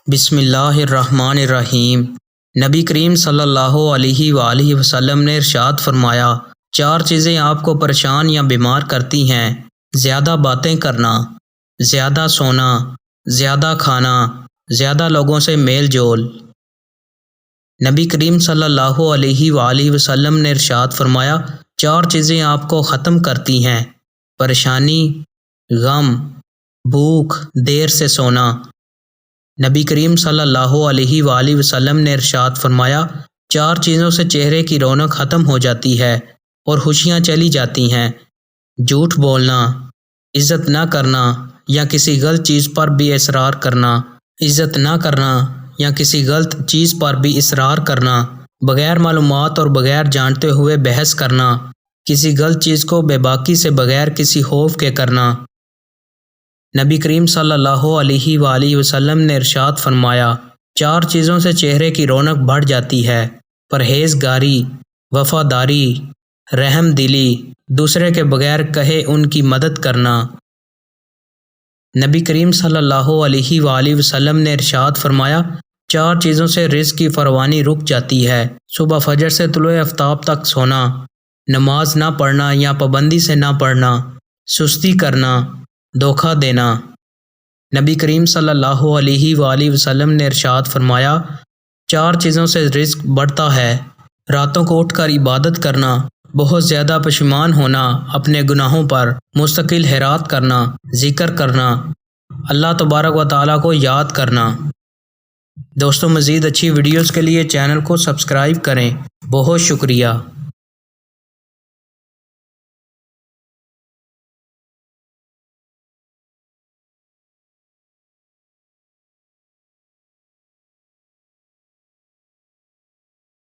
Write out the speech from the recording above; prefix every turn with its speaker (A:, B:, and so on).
A: بسم اللہ الرحمن الرحیم۔ نبی کریم صلی اللہ علیہ وآلہ وسلم نے ارشاد فرمایا، 4 چیزیں آپ کو پریشان یا بیمار کرتی ہیں: زیادہ باتیں کرنا، زیادہ سونا، زیادہ کھانا، زیادہ لوگوں سے میل جول۔ نبی کریم صلی اللہ علیہ وآلہ وسلم نے ارشاد فرمایا، 4 چیزیں آپ کو ختم کرتی ہیں: پریشانی، غم، بھوک، دیر سے سونا۔ نبی کریم صلی اللہ علیہ وآلہ وسلم نے ارشاد فرمایا، 4 چیزوں سے چہرے کی رونق ختم ہو جاتی ہے اور خوشیاں چلی جاتی ہیں: جھوٹ بولنا، عزت نہ کرنا یا کسی غلط چیز پر بھی اصرار کرنا، بغیر معلومات اور بغیر جانتے ہوئے بحث کرنا، کسی غلط چیز کو بے باکی سے بغیر کسی خوف کے کرنا۔ نبی کریم صلی اللہ علیہ وآلہ وسلم نے ارشاد فرمایا، 4 چیزوں سے چہرے کی رونق بڑھ جاتی ہے: پرہیزگاری، وفاداری، رحم دلی، دوسرے کے بغیر کہے ان کی مدد کرنا۔ نبی کریم صلی اللہ علیہ وآلہ وسلم نے ارشاد فرمایا، 4 چیزوں سے رزق کی فراوانی رک جاتی ہے: صبح فجر سے طلوع آفتاب تک سونا، نماز نہ پڑھنا یا پابندی سے نہ پڑھنا، سستی کرنا، دھوکہ دینا۔ نبی کریم صلی اللہ علیہ وآلہ وسلم نے ارشاد فرمایا، 4 چیزوں سے رزق بڑھتا ہے: راتوں کو اٹھ کر عبادت کرنا، بہت زیادہ پشیمان ہونا، اپنے گناہوں پر مستقل حیرات کرنا، ذکر کرنا، اللہ تبارک و تعالیٰ کو یاد کرنا۔ دوستو، مزید اچھی ویڈیوز کے لیے چینل کو سبسکرائب کریں۔ بہت شکریہ۔